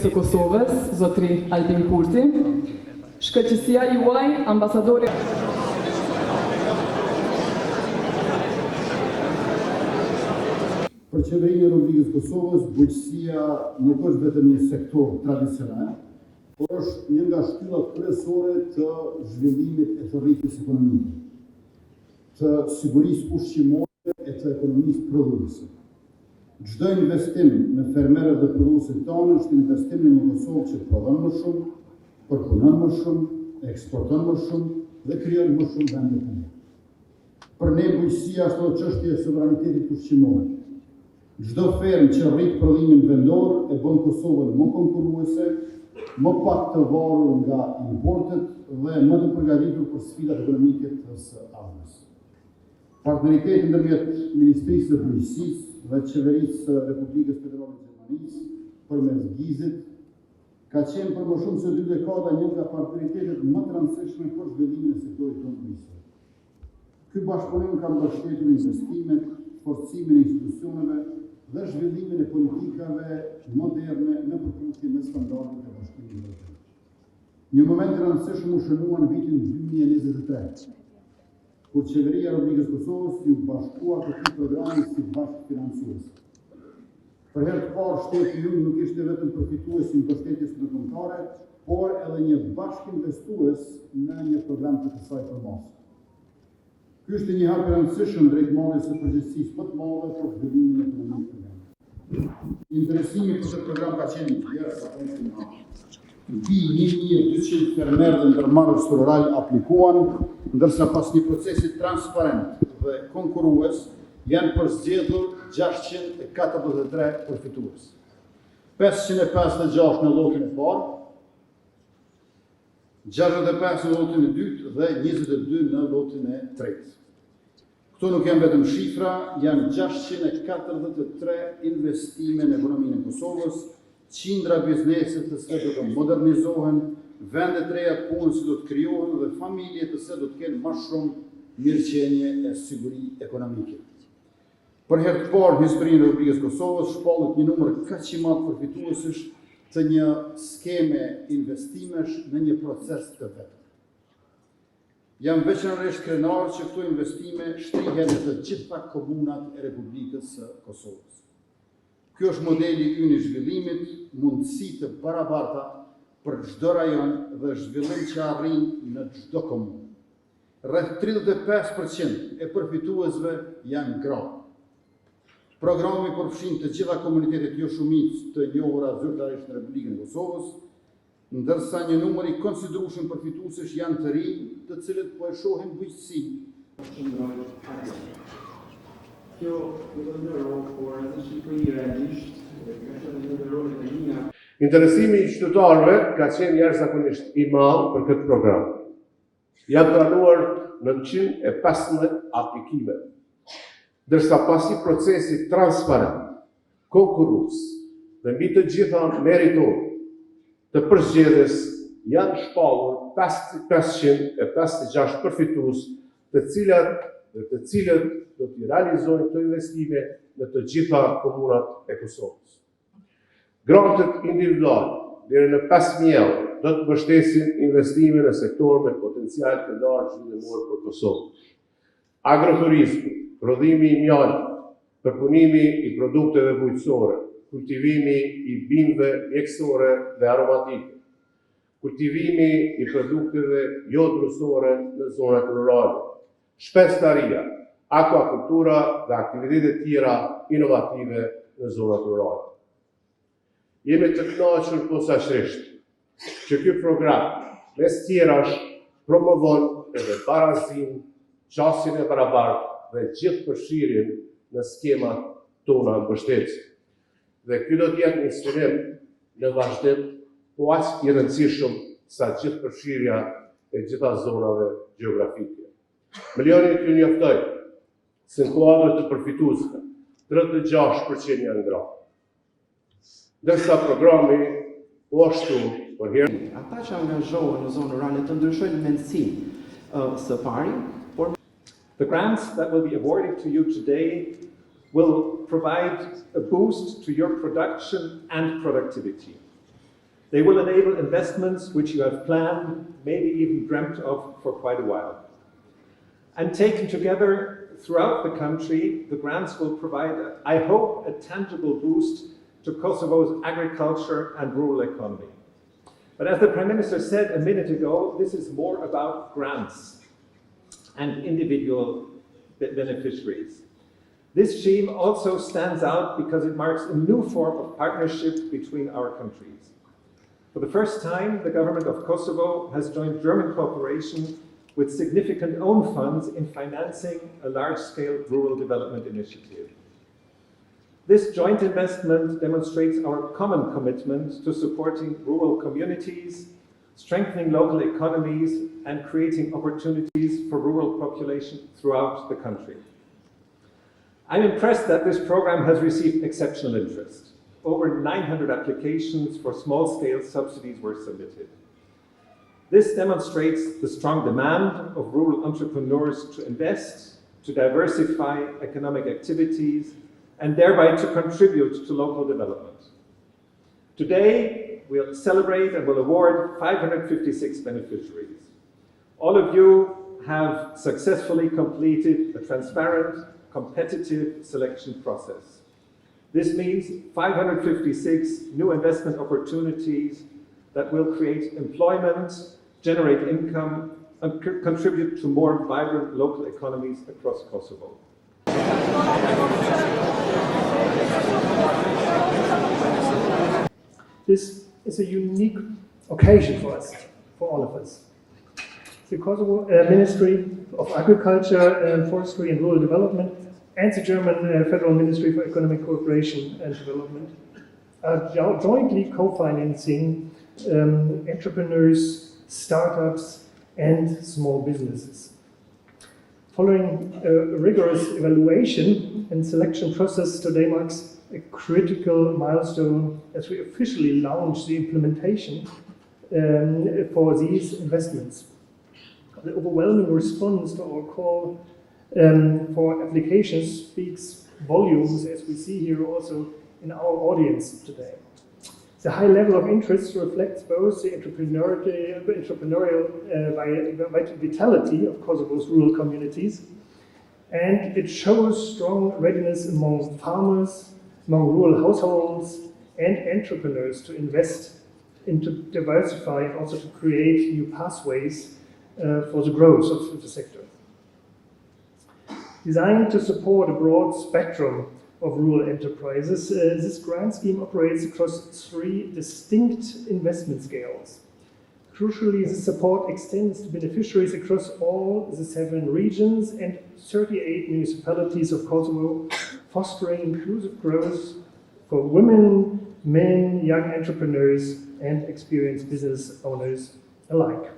së Kosovës, zotri Albin Kurti, shkëlqësia juaj, ambasadori. Për qeverinë e Republikës Kosovës, bujqësia nuk është vetëm një sektor tradicional, por është një nga shtyllat kryesore të zhvillimit e të rritjes ekonomike, të sigurisë ushqimore e të ekonomisë prodhuese. Çdo investim në fermerët dhe prodhuesit tonë është investim në një Kosovë që prodhon më shumë, përpunon më shumë, eksporton më shumë dhe krijon më shumë vende të mira. Për ne bujqësia është një çështje e sovranitetit ushqimor. Çdo fermë që rrit prodhimin vendor e bën Kosovën më konkurruese, më pak të varur nga importet dhe më të përgatitur për sfidat ekonomike të së ardhmes. Partneriteti ndërmjet Ministrisë së Bujqësisë dhe Qeverisë së Republikës Federale të Gjermanisë përmes GIZ-it ka qenë për më shumë se 2 dekada një nga partneritetet më të rëndësishme për zhvillimin e sektorit tonë bujqësor. Ky bashkëpunim ka mbështetur investimet, forcimin e institucioneve dhe zhvillimin e politikave moderne në përputhje me standardet e Bashkimit Evropian. Një moment i rëndësishëm u shënua në vitin 2023, kur Qeveria e Republikës Kosovës ju bashkua këtij programi si bashkëfinancues. Për herë të parë shteti ju nuk ishte vetëm përfitues i mbështetjes ndërkombëtare, por edhe një bashkëinvestues në një program të kësaj përmase. Ky është një hap i rëndësishëm drejt marrjes së përgjegjësisë më të madhe për zhvillimin ekonomik të vendit. Interesimi për këtë program ka qenë jashtëzakonisht. Mbi 1200 fermerë dhe ndërmarrës rural aplikuan, ndërsa pas një procesi transparent dhe konkurrues janë përzgjedhur 643 përfitues. 556 në lotin e parë, 65 në lotin e dytë dhe 22 në lotin e tretë. Këto nuk janë vetëm shifra, janë 643 investime në ekonominë e Kosovës, qindra bizneset të se do të modernizohen, vende të reja punës që do të krijohen dhe familje të se do të kenë më shumë mirëqenie e siguri ekonomike. Për herë të parë në historinë e Republikës Kosovës shpallet një numër kaq i madh përfituesësh të një skeme investimesh në një proces të vetëm. Jam veçanërisht krenar që këto investime shtrihen në të gjitha komunat e Republikës së Kosovës. Ky është modeli ynë i zhvillimit, mundësi të barabarta për çdo rajon dhe zhvillim që arrin në çdo komunë. Rreth 35% e përfituesve janë gra. Programi përfshin të gjitha komunitetet jo shumicë të njohura zyrtarisht në Republikën e Kosovës, ndërsa një numër i konsiderueshëm përfituesësh janë të rinj, të cilët po e shohin bujqësinë. Interesimi i qytetarëve ka qenë jashtëzakonisht i madh për këtë program. Janë pranuar 915 aplikime, ndërsa pasi procesi transparent, konkurrues dhe mbi të gjitha meritor të përzgjedhjes janë shpallur 556 përfitues, të cilët do të realizojnë këto investime në të gjitha komunat e Kosovës. Grantet individuale deri në 5.000 euro do të mbështesin investime në sektor me potencial të lartë zhvillimor për Kosovën. Agroturizmi, prodhimi i mjalit, përpunimi i produkteve bujqësore, kultivimi i bimëve mjekësore dhe aromatike, kultivimi i produkteve jo drusore në zonat rurale, shpestaria, akvakultura dhe aktivitetet tjera inovative në zonat rurale. Jemi të kënaqur posaçërisht që ky program mes tjerash promovon edhe barazinë, qasjen e barabartë dhe gjithëpërfshirjen në skemat tona mbështetëse. Dhe ky do të jetë një instrument në vazhdim, po aq i rëndësishëm sa gjithëpërfshirja e gjitha zonave gjeografike. Milionit ju njoftoj se në kuadër të përfituesve, 36% janë gra. Ndërsa programi po ashtu për herë. Ata që angazhohen në zonë rurale të ndryshojnë mendësinë së pari, por the grants that will be awarded to you today will provide a boost to your production and productivity. They will enable investments which you have planned, maybe even dreamt of for quite a while. And taken together throughout the country, the grants will provide, I hope, a tangible boost to Kosovo's agriculture and rural economy. But as the Prime Minister said a minute ago, this is more about grants and individual beneficiaries. This scheme also stands out because it marks a new form of partnership between our countries. For the first time, the government of Kosovo has joined German cooperation with significant own funds in financing a large-scale rural development initiative. This joint investment demonstrates our common commitment to supporting rural communities, strengthening local economies, and creating opportunities for rural population throughout the country. I'm impressed that this program has received exceptional interest. Over 900 applications for small-scale subsidies were submitted. This demonstrates the strong demand of rural entrepreneurs to invest, to diversify economic activities, and thereby to contribute to local development. Today, we'll celebrate and will award 556 beneficiaries. All of you have successfully completed a transparent, competitive selection process. This means 556 new investment opportunities that will create employment, generate income, and contribute to more vibrant local economies across Kosovo. This is a unique occasion for us, for all of us. The Kosovo Ministry of Agriculture, Forestry and Rural Development and the German Federal Ministry for Economic Cooperation and Development are jointly co-financing entrepreneurs, startups and small businesses. Following a rigorous evaluation and selection process, today marks a critical milestone as we officially launch the implementation for these investments. The overwhelming response to our call for applications speaks volumes, as we see here also in our audience today. The high level of interest reflects both the entrepreneurial vitality of Kosovo's rural communities, and it shows strong readiness among farmers, among rural households and entrepreneurs to invest and to diversify and also to create new pathways for the growth of the sector. Designed to support a broad spectrum of rural enterprises, this grant scheme operates across 3 distinct investment scales. Crucially, the support extends to beneficiaries across all the 7 regions and 38 municipalities of Kosovo, fostering inclusive growth for women, men, young entrepreneurs, and experienced business owners alike.